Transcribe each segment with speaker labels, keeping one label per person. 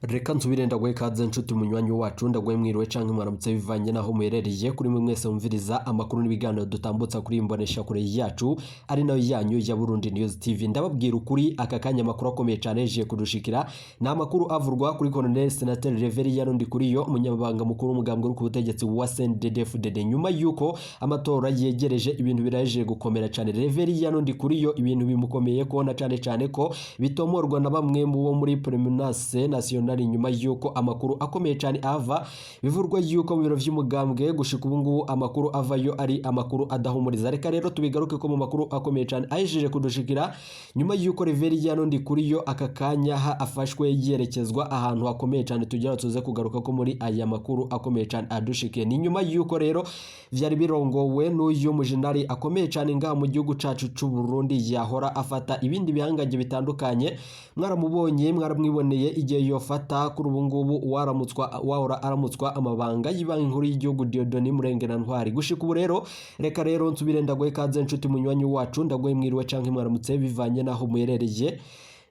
Speaker 1: Reka nsubire ndagwe kaze nshuti munywanyi wacu ndagwe mwiriwe canke mwaramutse bivanye naho muherereye kuri mwe mwese mumviriza amakuru n'ibiganiro dutambutsa kuri imbonesha kure yacu ari nayo yanyu ya Burundi News TV. Ndababwira ukuri aka kanya makuru akomeye cane je kudushikira na makuru avurwa kuri Colonel Senateur Reverien Ndikuriyo umunyamabanga mukuru umugambwe ku butegetsi wa CNDD-FDD nyuma yuko amatora yegereje ibintu biraje gukomera cane. Reverien Ndikuriyo ibintu bimukomeye ko na cane ko bitomorwa na bamwe mu bo muri Permanence Nationale nyuma yuko amakuru akomeye cyane ava bivurwa yuko mu biro vy'umugambwe gushika ubu ngubu amakuru avayo ari amakuru adahumuriza. Reka rero tubigaruke ko mu makuru akomeye cyane ajeje kudushikira nyuma yuko Reverien Ndikuriyo aka kanya afashwe yerekezwa ahantu hakomeye cyane tugira tuze kugaruka ko muri aya makuru akomeye cyane adushike. Ni nyuma yuko rero vyari birongowe n'uyu mujenari akomeye cyane ngaha mu gihugu cacu c'u Burundi yahora afata ibindi bihangaje bitandukanye. Mwaramubonye mwaramwiboneye igihe yofata kuri ubu ngubu wahora aramutswa amabanga y'Ibanki Nkuru y'Igihugu Dieudonné Murengerantwari. Gushika ubu rero reka rero nsubire ndagwe kaze nshuti munywanyi wacu ndagwe mwiriwe canke mwaramutse bivanye naho muherereye.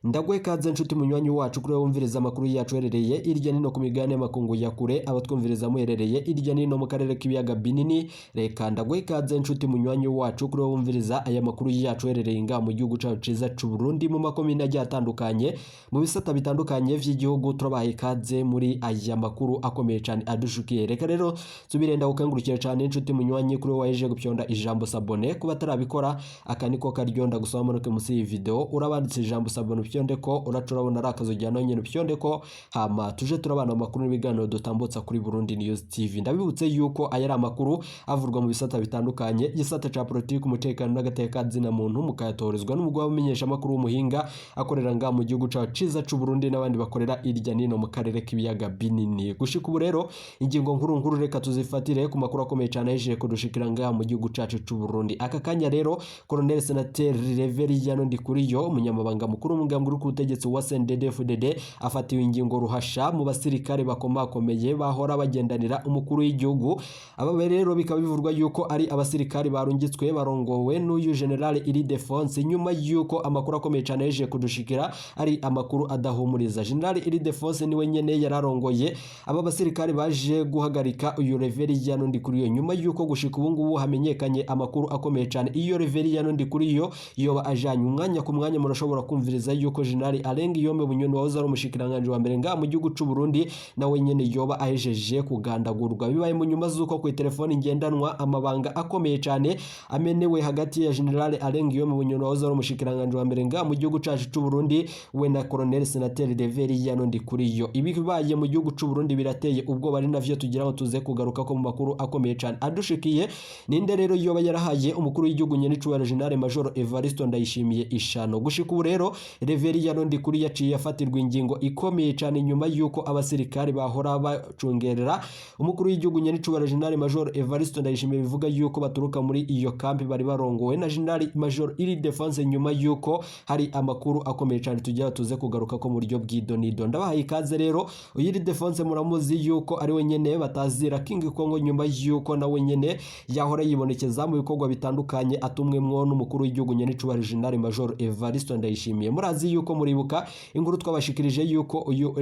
Speaker 1: Ndagwe kaze nshuti munywanyi wacu kuri wumviriza amakuru yacu herereye irya nino ku migane makungu ya kure abatwumviriza muherereye irya nino mu karere k'ibiyaga binini. Reka ndagwe kaze nshuti munywanyi wacu kuri wumviriza aya makuru yacu herereye nga mu gihugu cacu ciza c'u Burundi mu makomine agiye atandukanye mu bisata bitandukanye vy'igihugu. Turabaye kaze muri aya makuru akomeye cyane adushukiye. Reka rero subirenda gukangurukira cyane nshuti munywanyi kuri waje gupyonda ijambo sabone kuba tarabikora akaniko karyonda gusoma munoke musi iyi video urabanditse ijambo sabone pyondeko uracurabona rakazojyana nyene pyondeko hama tuje turabana amakuru n'ibiganiro dutambutsa kuri Burundi News TV. Ndabibutse yuko aya ari amakuru avurwa mu bisata bitandukanye gisata ca politiki umutekano n'agateka zina muntu mukayatorezwa n'umugwa wamenyesha amakuru w'umuhinga akorera nga mu gihugu ca ciza c'u Burundi n'abandi bakorera irya nino mu karere k'ibiyaga binini. Gushika ubu rero ingingo nkuru reka tuzifatire ku makuru akomeye cyane aje kudushikira nga mu gihugu cacu c'u Burundi. Aka kanya rero Colonel Senateur Reverien Ndikuriyo umunyamabanga mukuru umugambwe ku butegetsi wa CNDD-FDD afatiwe ingingo ruhasha mu basirikare bakomakomeye bahora bagendanira umukuru w'igihugu. Aba rero bikaba bivurwa yuko ari abasirikare barungitswe barongowe n'uyu General Ildefonse nyuma yuko amakuru akomeye cyane yaje kudushikira ari amakuru adahumuriza. General Ildefonse niwe nyene yararongoye aba basirikare baje guhagarika uyu Reverien Ndikuriyo nyuma yuko gushika ubu ngubu hamenyekanye amakuru akomeye cyane iyo Reverien Ndikuriyo yoba ajanye umwanya ku mwanya murashobora kumviriza yuko General Alenga Yome Bunyoni wahoze ari umushikiranganje wa mbere nga mu gihugu c'u Burundi nawe nyene yoba ahejeje kugandagurwa. Bibaye mu nyuma zuko ku telefone ngendanwa amabanga akomeye cyane amenewe hagati ya General Alenga Yome Bunyoni wahoze ari umushikiranganje wa mbere nga mu gihugu cacu c'u Burundi we na Colonel Senateur Reverien Ndikuriyo. Ibi bibaye mu gihugu c'u Burundi birateye ubwo bari navyo tugira ngo tuze kugaruka ko mu makuru akomeye cyane adushikiye. Ninde rero yoba yarahaye umukuru w'igihugu nyene c'uwa General Major Evariste Ndayishimiye ishano. Gushika ubu rero Reverien Ndikuriyo yaciye afatirwa ingingo ikomeye cyane nyuma yuko abasirikare bahora bacungerera umukuru w'igihugu nyene c'uwa General Major Evariste Ndayishimiye bivuga yuko baturuka muri iyo kampi bari barongowe na General Major Ildefonse nyuma yuko hari amakuru akomeye cyane tugira tuze kugaruka ko mu buryo bw'idonido. Ndabahaye ikaze rero uyu Ildefonse muramuzi yuko ari we nyene batazira King Kongo nyuma yuko nawe nyene yahora yibonekeza mu bikorwa bitandukanye atumwemwo n'umukuru w'igihugu nyene c'uwa General Major Evariste Ndayishimiye. Murazi yuko muribuka inkuru twabashikirije yuko uyu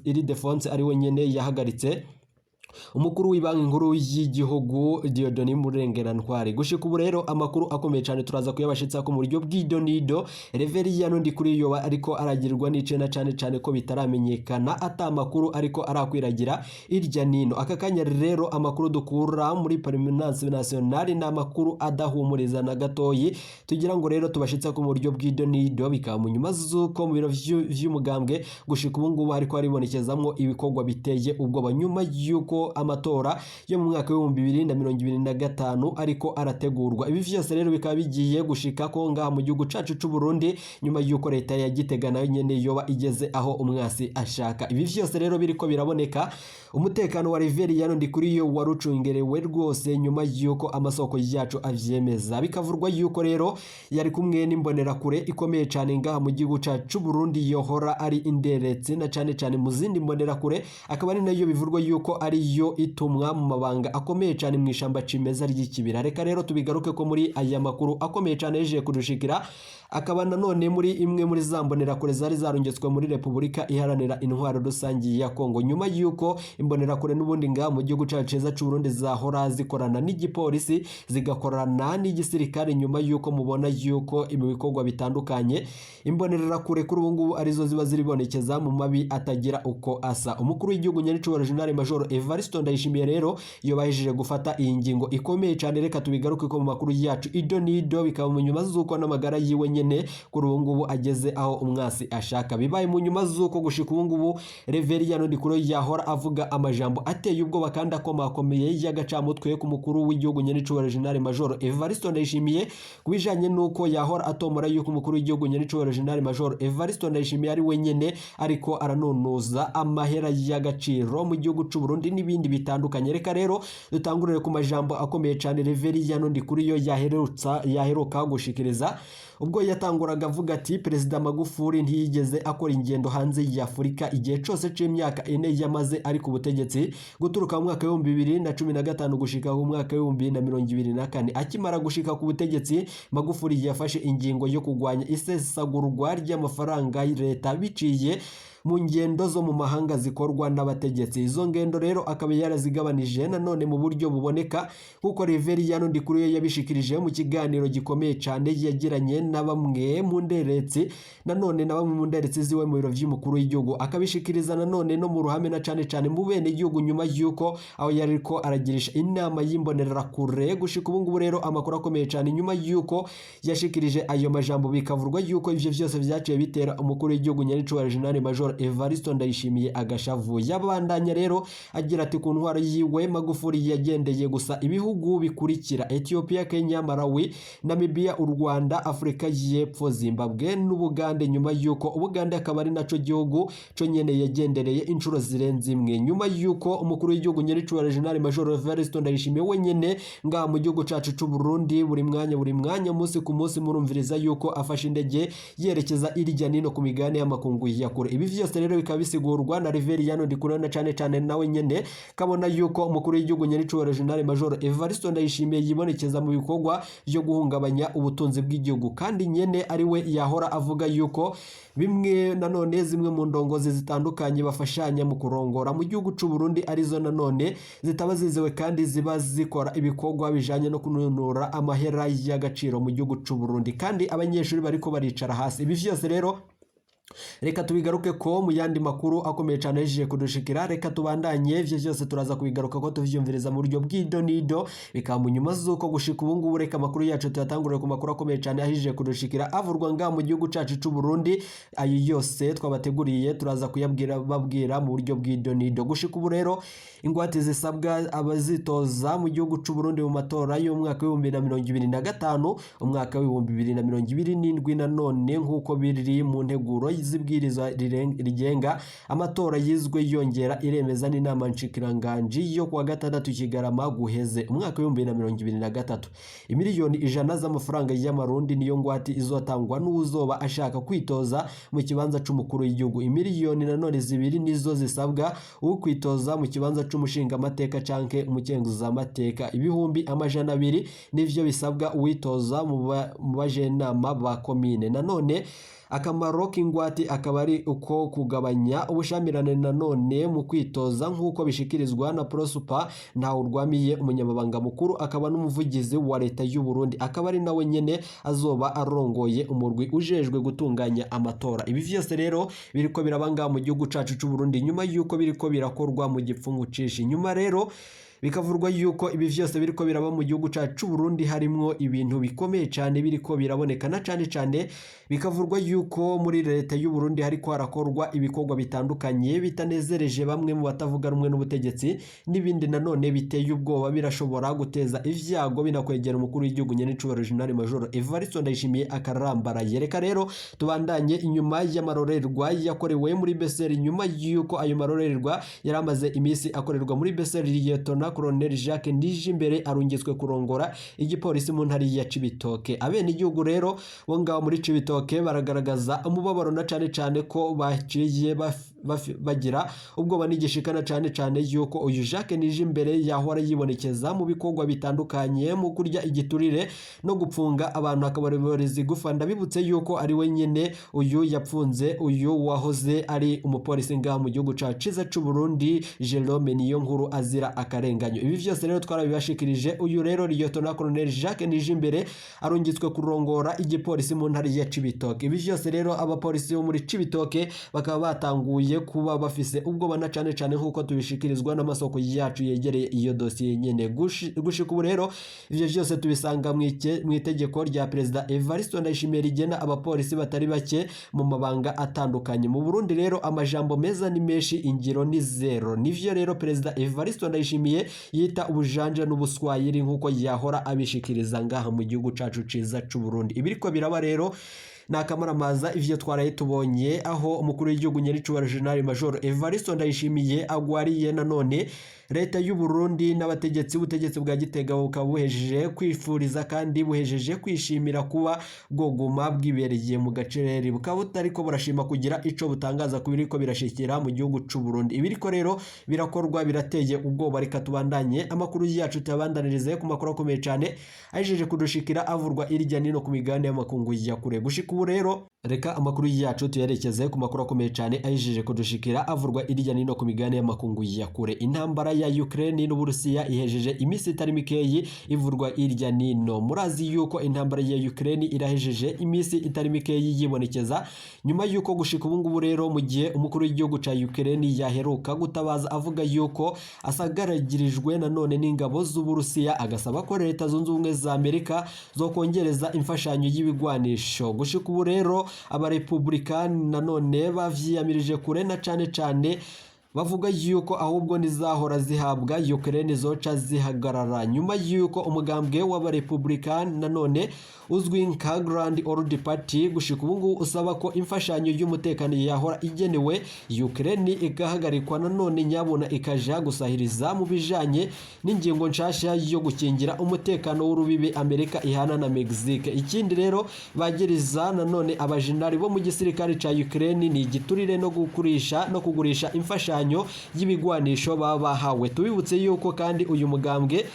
Speaker 1: Ildefonse ari we nyene yahagaritse umukuru w'Ibanki Nkuru y'Igihugu Dieudonné Murengerantwari. Gushika ubu rero amakuru akomeye cyane turaza kuyabashitsa ko mu buryo bw'idonido. Reverien Ndikuriyo ariko aragirwa n'icena cyane ko bitaramenyekana ata makuru ariko arakwiragira irya nino. Aka kanya rero amakuru dukura muri Permanence Nationale na makuru adahumuriza na gatoyi tugira ngo rero tubashitsa ko mu buryo bw'idonido bikaba mu nyuma zuko mu biro vy'umugambwe gushika ubu ngubu ariko aribonekezamwo ibikorwa biteye ubwoba nyuma yuko amatora yo mu mwaka wa 2025 ariko arategurwa. Ibi vyose rero bikaba bigiye gushika ko ngaha mu gihugu cacu c'u Burundi nyuma yuko leta ya Gitega nayo nyene yoba igeze aho umwasi ashaka. Ibi vyose rero biriko biraboneka umutekano wa Reverien Ndikuriyo warucungerewe rwose nyuma yuko amasoko yacu avyemeza. Bikavurwa yuko rero yari kumwe n'imbonera kure ikomeye cyane ngaha mu gihugu cacu c'u Burundi yohora ari inderetse na cyane mu zindi mbonera kure akaba ari nayo bivurwa yuko ari ariyo itumwa mu mabanga akomeye cyane mu ishamba cimeza ry'ikibira. Reka rero tubigaruke ko muri aya makuru akomeye cyane yeje kudushikira, akaba nanone muri imwe muri zambonerakure zari zarungitswe muri Repubulika Iharanira Intwaro Rusangi ya Kongo, nyuma yuko imbonerakure n'ubundi nga mu gihugu cyacu ceza cy'u Burundi zahora zikorana n'igipolisi zigakorana n'igisirikare, nyuma yuko mubona yuko ibikorwa bitandukanye imbonerakure kuri ubu ngubu arizo ziba ziribonekeza mu mabi atagira uko asa. Umukuru w'igihugu Nyenicubahiro General Major Evariste Ndayishimiye rero iyo bahejije gufata iyi ngingo ikomeye cyane. Reka tubigaruke ko mu makuru yacu ido nido, bikaba mu nyuma z'uko n'amagara yiwe nyene kuri ubu ngubu ageze aho umwasi ashaka. Bibaye mu nyuma z'uko gushika ubu ngubu Reveriyano Ndikuro yahora avuga amajambo ateye ubwoba kandi akomakomeye y'agacamutwe ku mukuru w'igihugu Nyenicubahiro General Major Evariste Ndayishimiye kubijanye nuko yahora atomora yuko umukuru w'igihugu Nyenicubahiro General Major Evariste Ndayishimiye ari wenyene ariko aranonoza amahera y'agaciro mu gihugu cy'u Burundi n'ibindi bitandukanye. Reka rero dutangurire ku majambo akomeye cyane Reveriyano Ndikuro yo yaheruka gushikiriza ubwo yatanguraga avuga ati Perezida Magufuli ntiyigeze akora ingendo hanze ya Afurika igihe cyose c'imyaka 4 yamaze ari ku butegetsi guturuka mu mwaka wa 2015 gushika mu mwaka wa 2024. Akimara gushika ku butegetsi, Magufuli yafashe ingingo yo kugwanya isesagurwa ry'amafaranga leta biciye mu ngendo zo mu mahanga zikorwa n'abategetsi. Izo ngendo rero akaba yarazigabanije nanone mu buryo buboneka kuko Reveriyano Ndikuro yabishikirije mu kiganiro gikomeye cyane yagiranye na bamwe mu nderetsi ziwe mu biro by'umukuru w'igihugu, akabishikiriza nanone no mu ruhame na cyane mu bene igihugu, nyuma yuko aho yariko aragirisha inama y'imbonerakure. Gushika ubu ngubu rero amakuru akomeye cyane nyuma yuko yashikirije ayo majambo, bikavurwa yuko ivyo byose byaciye bitera umukuru w'igihugu Nyenicubahiro General Major Evariste Ndayishimiye agashavu. Yabandanya rero agira ati ku ntwaro yiwe Magufuli yagendeye gusa ibihugu bikurikira: Ethiopia, Kenya, Malawi, Namibia, u Rwanda, Afrika y'Epfo, Zimbabwe n'Ubugande, nyuma yuko Ubugande akaba ari naco gihugu cyo nyene yagendereye inshuro zirenze imwe. Nyuma yuko umukuru w'igihugu Nyenicubahiro General Major Evariste Ndayishimiye wenyene nga mu gihugu cacu cy'u Burundi buri mwanya munsi ku munsi murumviriza yuko afashe indege yerekeza irya nino ku migane y'amakungu ya kure. Ibi vyose rero bikaba bisigurwa na Reveriyano Ndikuro na cyane nawe nyene kabona yuko umukuru w'igihugu Nyenicubahiro General Major Evariste Ndayishimiye yibonekeza mu bikorwa byo guhungabanya ubutunzi bw'igihugu, kandi nyene ari we yahora avuga yuko bimwe nanone zimwe mu ndongozi zitandukanye bafashanya mu kurongora mu gihugu cy'u Burundi arizo nanone zitaba zizewe kandi ziba zikora ibikorwa bijanye no kununura amahera y'agaciro mu gihugu cy'u Burundi, kandi abanyeshuri bariko baricara hasi. Ibi vyose rero reka tubigaruke ko mu yandi makuru akomeye cyane yeje kudushikira. Reka tubandanye ivyo byose turaza kubigaruka ko tuvyumviriza mu buryo bw'ido nido, bikaba mu nyuma z'uko gushika ubu ngubu. Reka makuru yacu tuyatangurire ku makuru akomeye cyane ahije kudushikira avurwa nga mu gihugu cacu cy'u Burundi. Ayo yose twabateguriye turaza babwira mu buryo bw'ido nido. Gushika ubu rero ingwate zisabwa abazitoza mu gihugu cy'u Burundi mu matora y'umwaka wa 2025 umwaka wa 2027 nanone nk'uko biri mu nteguro zibwirizwa rigenga amatora yizwe yongera iremeza n'inama nshikiranganji yo kuwa gatandatu Kigarama guheze umwaka wa 2023. Imiliyoni 100 z'amafaranga y'amarundi niyo ngwate izotangwa n'uzoba ashaka kwitoza mu kibanza c'umukuru w'igihugu. Imiliyoni nanone 2 nizo zisabwa ukwitoza mu kibanza c'umushinga amateka canke umukenguza amateka. Ibihumbi 200 nivyo bisabwa uwitoza mu bajenama ba komine. Nanone akamaro k'ingwate akaba ari uko kugabanya ubushamirane nanone mu kwitoza nk'uko bishikirizwa na Prosper Ntawurwamiye, umunyamabanga mukuru akaba n'umuvugizi wa leta y'u Burundi, akaba ari nawe nyene azoba arongoye umurwi ujejwe gutunganya amatora. Ibi vyose rero biriko birabanga mu gihugu cacu cy'u Burundi nyuma yuko biriko birakorwa mu gipfungu cishi. Nyuma rero bikavurwa yuko ibi vyose biriko biraba mu gihugu cacu Burundi harimwo ibintu bikomeye cyane biriko biraboneka na cyane bikavurwa yuko muri leta y'u Burundi hariko harakorwa ibikorwa bitandukanye bitanezereje bamwe mu batavuga rumwe n'ubutegetsi, n'ibindi nanone biteye ubwoba birashobora guteza ivyago binakwegera umukuru w'igihugu Nyenicubahiro General Major Evariste Ndayishimiye akarambaraye. Reka rero tubandanye inyuma y'amarorerwa yakorewe muri Beseri, nyuma yuko ayo marorerwa yaramaze imisi akorerwa muri Beseri. Liyetona Colonel Jacques Nijimbere arungitswe kurongora igipolisi mu ntari ya Cibitoke. Abene igihugu rero bo ngaho muri Cibitoke baragaragaza umubabaro na cyane ko baciye bagira ubwoba n'igishikana cyane yuko uyu Jacques Nijimbere yahora yibonekeza mu bikorwa bitandukanye mu kurya igiturire no gupfunga abantu akabarezi gufa. Ndabibutse yuko ari wenyine uyu yapfunze uyu wahoze ari umupolisi ngaha mu gihugu ciza c'u Burundi Jerome Niyonkuru azira akarenganyo. Ibi vyose rero twarabibashikirije. Uyu rero Lieutenant Colonel Jacques Nijimbere arungitswe kurongora igipolisi mu ntara ya Cibitoke. Ibi vyose rero abapolisi bo muri Cibitoke bakaba batanguye kuba bafise ubwoba na cyane nkuko tubishikirizwa n'amasoko yacu yegereye iyo dosiye nyene. Gushika ubu rero ivyo vyose tubisanga mu itegeko rya Perezida Evariste Ndayishimiye rigena abapolisi batari bake mu mabanga atandukanye mu Burundi. Rero amajambo meza ni menshi, ingiro ni zero. Nivyo rero Perezida Evariste Ndayishimiye yita ubujanja n'ubuswayiri nkuko yahora abishikiriza ngaha mu gihugu cacu ciza c'u Burundi. Ibiriko biraba rero nakamaramaza ivyo twaraye tubonye aho umukuru w'igihugu nyiricubahiro General Major Evariste Ndayishimiye agwariye nanone leta y'u Burundi n'abategetsi ubutegetsi bwa Gitega bukaba buhejeje kwifuriza kandi buhejeje kwishimira kuba bwoguma bwibereye mu gacereri, bukaba butariko burashima kugira ico butangaza ku biriko birashikira mu gihugu c'u Burundi. Ibiriko rero birakorwa birateye ubwoba. Reka tubandanye amakuru yacu tabandanirize ku makuru akomeye cyane ajeje kudushikira avurwa irya nino ku migabane y'amakungu ya kure. Gushika ubu rero reka amakuru yacu tuyerekeze ku makuru akomeye cyane ajeje kudushikira avurwa irya nino ku migabane y'amakungu ya kure. Intambara ya Ukraine n'Uburusiya ihejeje imisi itari mikeyi ivurwa irya nino. Murazi yuko intambara ya Ukraine irahejeje imisi itari mikeyi yibonekeza nyuma yuko gushika ubu ngubu rero mu gihe umukuru w'igihugu ca Ukraine yaheruka gutabaza avuga yuko asagaragirijwe nanone n'ingabo z'Uburusiya, agasaba ko leta zunze ubumwe za Amerika zo kongereza imfashanyo y'ibigwanisho. Gushika ubu rero abarepublikani nanone bavyiyamirije kure na cane bavuga yuko ahubwo nizahora zihabwa Ukraine zoca zihagarara nyuma yuko umugambwe w'abarepublikani nanone uzwi nka Grand Old Party gushika ubu usaba ko imfashanyo y'umutekano yahora igenewe Ukraine igahagarikwa nanone nyabona ikaja gusahiriza mu bijanye n'ingingo nshasha yo gukingira umutekano w'urubibe Amerika ihana na Mexique. Ikindi rero bagiriza nanone abajenerali bo mu gisirikare ca Ukraine ni igiturire no kugurisha imfashanyo y'ibigwanisho babahawe. Tubibutse yuko kandi uyu mugambwe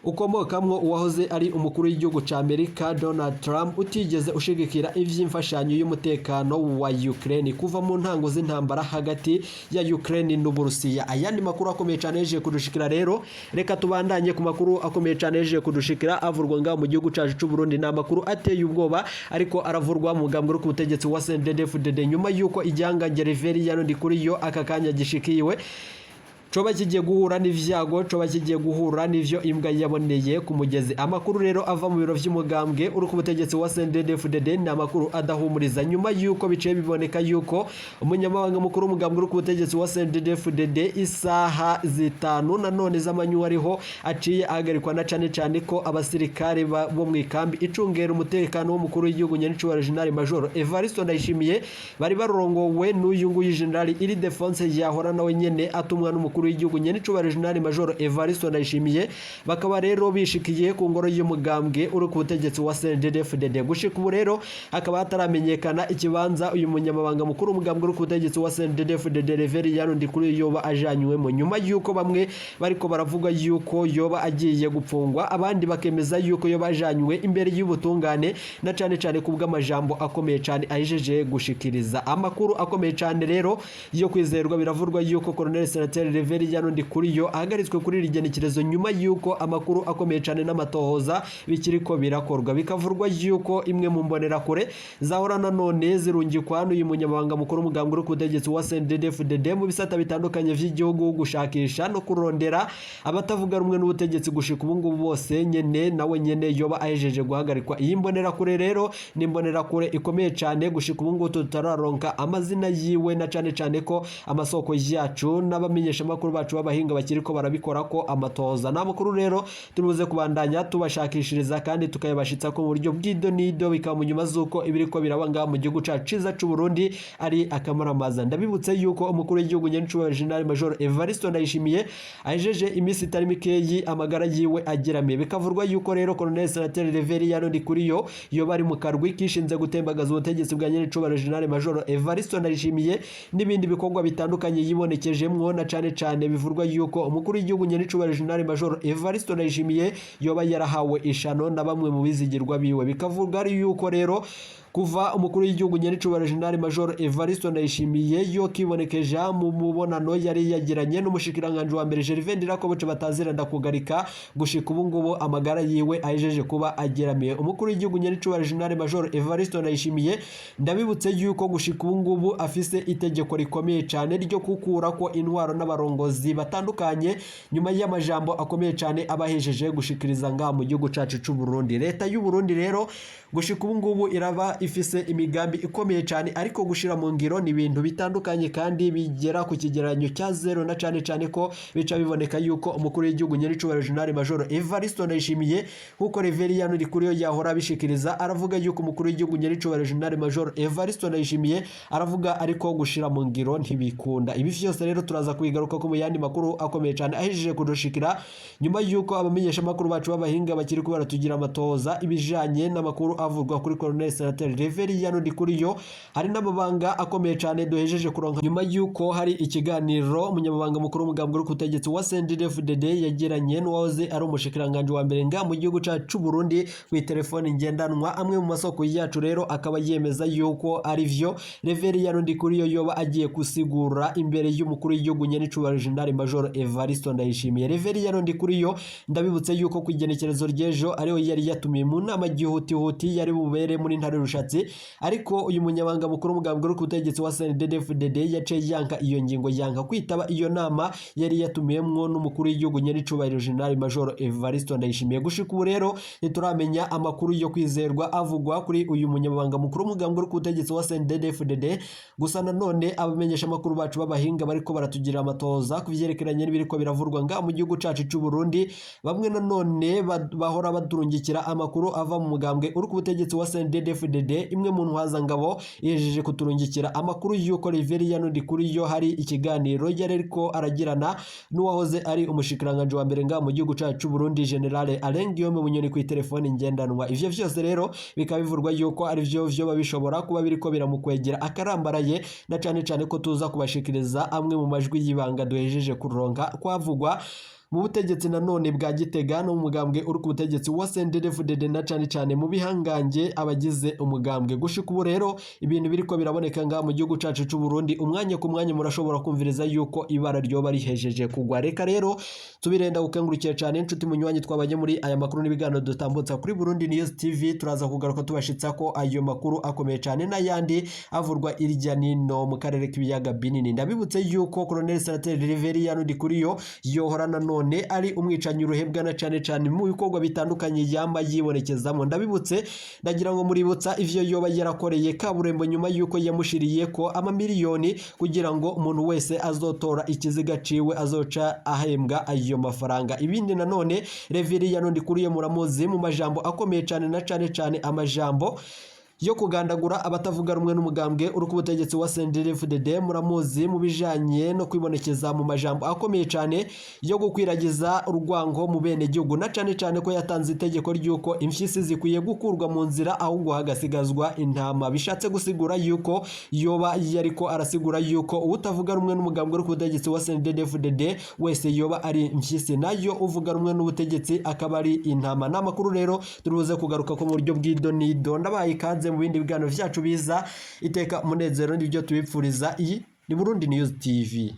Speaker 1: ukomokamwo uwahoze ari umukuru w'igihugu ca Amerika Donald Trump utigeze ushigikira ivy'imfashanyo y'umutekano wa Ukraine kuva mu ntango z'intambara hagati ya Ukraine n'Uburusiya. Ayandi makuru akomeye cyane yeje kudushikira rero reka tubandanye ku makuru akomeye cyane yeje kudushikira avurwa ngaho mu gihugu cacu c'u Burundi. Na makuru ateye ubwoba ariko aravurwa mu mugambwe ku butegetsi wa CNDD-FDD nyuma yuko ijyangange Reverien Ndikuriyo aka kanya gishikiwe coba kigiye guhura n'ivyago, coba kigiye guhura n'ivyo imbwa yaboneye ku mugezi. Amakuru rero ava mu biro vy'umugambwe uri ku butegetsi wa CNDD-FDD ni amakuru adahumuriza nyuma yuko bice biboneka yuko umunyamabanga mukuru w'umugambwe uri ku butegetsi wa CNDD-FDD isaha zitanu nanone z'amanywa ariho aciye ahagarikwa na cane ko abasirikare bo mu ikambi icungera umutekano w'umukuru w'igihugu nyiricubahiro General Major Evariste Ndayishimiye bari barongowe n'uyu nguyu General Ildefonse yahora nawe nyene atumwa n'umukuru w'igihugu nyiricubahiro General Major Evariste Ndayishimiye, bakaba rero bishikiye ku ngoro y'umugambwe uri ku butegetsi wa CNDD-FDD. Gushika ubu rero akaba hataramenyekana ikibanza uyu munyamabanga mukuru w'umugambwe uri ku butegetsi wa CNDD-FDD Reverien Ndikuriyo yoba ajanywemo nyuma yuko bamwe bariko baravuga yuko yoba agiye gupfungwa, abandi bakemeza yuko yoba ajanywe imbere y'ubutungane na cane kubwa amajambo akomeye cyane ahijeje gushikiriza. Amakuru akomeye cyane rero yo kwizerwa biravurwa yuko Colonel Senateri Reverien Ndikuriyo ahagaritswe kuri rigenekerezo nyuma yuko amakuru akomeye cyane n'amatohoza bikiriko birakorwa. Bikavurwa yuko imwe mu mbonera kure zahora nanone zirungikwa n'uyu munyamabanga mukuru w'umugambwe uri ku butegetsi wa CNDD-FDD mu bisata bitandukanye vy'igihugu gushakisha no kurondera abatavuga rumwe n'ubutegetsi. Gushika ubu ngubu bose nyene nawe nyene yoba ahejeje guhagarikwa. Iyi mbonera kure rero ni mbonera kure ikomeye cyane. Gushika ubu ngubu tutararonka amazina yiwe na cane ko amasoko yacu n'abamenyesha makuru bacu b'abahinga bakiriko barabikora ko amatoza n'amakuru rero turuze kubandanya tubashakishiriza kandi tukayabashitsa ko mu buryo bw'idonido bikaba mu nyuma zuko ibiriko birabanga mu gihugu cacu ciza c'u Burundi ari akamaramaza. Ndabibutse yuko umukuru w'igihugu nyenicubahiro General Major Evariste Ndayishimiye ajeje imisi itari mikeyi amagara yiwe ageramiye, bikavurwa yuko rero Colonel Senateri Reveriyano Ndikuriyo yo bari mu karwi kishinze gutembagaza ubutegetsi bwa nyenicubahiro General Major Evariste Ndayishimiye n'ibindi bikorwa bitandukanye yibonekejemwo, na cane bivurwa yuko umukuru w'igihugu nyenicubahiro General Major Evariste Ndayishimiye yoba yarahawe ishano na bamwe mu bizigirwa biwe. Bikavuga yuko rero kuva umukuru w'igihugu nyenicubahiro General Major Evariste Ndayishimiye yo kibonekeja mu mubonano yari yagiranye n'umushikiranganje wa mbere Gervais Ndirakobuce batazira ndakugarika gushika ubu ngubu amagara yiwe ajeje kuba ageramiye. Umukuru w'igihugu nyenicubahiro General Major Evariste Ndayishimiye ndabibutse yuko gushika ubu ngubu afise itegeko rikomeye cyane ryo kukura ko intwaro n'abarongozi batandukanye nyuma y'amajambo akomeye cyane abahejeje gushikiriza nga mu gihugu cacu c'u Burundi. Leta y'u Burundi rero gushika ubu ngubu iraba ifise imigambi ikomeye cyane, ariko gushira mu ngiro ni ibintu bitandukanye kandi bigera ku kigeranyo cya zero, na cyane ko bica biboneka yuko umukuru w'igihugu nyenicubahiro General Major Evariste Ndayishimiye nkuko Reveriyano Ndikuriyo yahora bishikiriza aravuga yuko umukuru w'igihugu nyenicubahiro General Major Evariste Ndayishimiye aravuga ariko gushira mu ngiro ntibikunda. Ibi vyose rero turaza kubigaruka ko mu yandi makuru akomeye cyane ahejeje kudushikira nyuma yuko abamenyesha makuru bacu b'abahinga bakiri kubara tugira amatoza ibijanye n'amakuru avurwa kuri Colonel Senateri Reveriyano Ndikuriyo hari n'amabanga akomeye cyane duhejeje kuronka nyuma yuko hari ikiganiro umunyamabanga mukuru w'umugambwe uri kutegetsi wa CNDD-FDD yagiranye n'uwahoze ari umushikiranganje wa mbere nga mu gihugu cacu Burundi ku telefone ngendanwa. Amwe mu masoko yacu rero akaba yemeza yuko ari vyo Reveriyano Ndikuriyo yoba agiye kusigura imbere y'umukuru w'igihugu nyenicubahiro General Major Evariste Ndayishimiye. Reveriyano Ndikuriyo ndabibutse yuko ku igenekerezo ry'ejo ariho yari yatumiye mu nama gihutihuti yari bubere muri ntare rushatsi, ariko uyu munyabanga mukuru w'umugambwe uri kutegetsi wa CNDD-FDD yaciye yanka iyo ngingo, yanka kwitaba iyo nama yari yatumiyemwo n'umukuru w'igihugu nyenicubahiro General Major Evariste Ndayishimiye. Gushika ubu rero ntituramenya amakuru yo kwizerwa avugwa kuri uyu munyabanga mukuru w'umugambwe uri kutegetsi wa CNDD-FDD, gusa nanone abamenyesha amakuru bacu b'abahinga bariko baratugira amatoza kuvyerekeranye n'ibiriko biravurwa nga mu gihugu cacu c'u Burundi. Bamwe nanone bahora badurungikira amakuru ava mu mugambwe uri kutegetsi wa CNDD-FDD, imwe mu ntwazangabo yejeje kuturungikira amakuru yuko Reveriyano Ndikuriyo hari ikiganiro yari ariko aragirana n'uwahoze ari umushikiranganje wa mbere nga mu gihugu cacu c'u Burundi General Alain Guillaume Bunyoni ku telefone ngendanwa. Ivyo vyose rero bikaba bivurwa yuko ari vyo babishobora kuba biriko biramukwegera akarambaraye, na cane ko tuza kubashikiriza amwe mu majwi y'ibanga duhejeje kuronka kwavugwa mu butegetsi nanone bwa Gitega no mu mugambwe uri ku butegetsi wa CNDD-FDD, na cane mu bihangange abagize umugambwe. Gushika ubu rero ibintu biriko biraboneka nga mu gihugu cacu c'u Burundi, umwanya ku mwanya murashobora kumviriza yuko ibara ryoba rihejeje kugwa. Reka rero tubirenda gukengurukira cyane inshuti munywanyi twabanye muri aya makuru n'ibiganiro dutambutsa kuri Burundi News TV. Turaza kugaruka tubashitsa ko ayo makuru akomeye cyane n'ayandi avurwa irya nino mu karere k'ibiyaga binini. Ndabibutse yuko Colonel Senateri Reveriyano Ndikuriyo yohora nanone ari umwicanyi uruhebwa, na cane mu bikorwa bitandukanye yamba yibonekezamo. Ndabibutse ndagira ngo muributsa ivyo yoba yarakoreye Kaburembo nyuma yuko yamushiriye ko amamiliyoni kugira ngo umuntu wese azotora ikiziga ciwe azoca ahembwa ayo mafaranga. Ibindi nanone Reveriyano Ndikuriyo muramuzi mu majambo akomeye cyane, na cane amajambo yo kugandagura abatavuga rumwe n'umugambwe uri ku butegetsi wa CNDD-FDD. Muramuzi mu bijanye no kwibonekeza mu majambo akomeye cyane yo gukwiragiza urwango mu bene gihugu, na cane ko yatanze itegeko ryuko imfyisi zikwiye gukurwa mu nzira ahubwo hagasigazwa intama. Bishatse gusigura yuko yoba yariko arasigura yuko utavuga rumwe n'umugambwe uri ku butegetsi wa CNDD-FDD wese yoba ari imfyisi, nayo uvuga rumwe n'ubutegetsi akaba ari intama. N'amakuru rero turuze kugaruka ko mu buryo bw'idonido. Ndabaye ikaze mu bindi biganiro vyacu biza iteka umunezero n'ibyo tubipfuriza. Iyi ni Burundi News TV.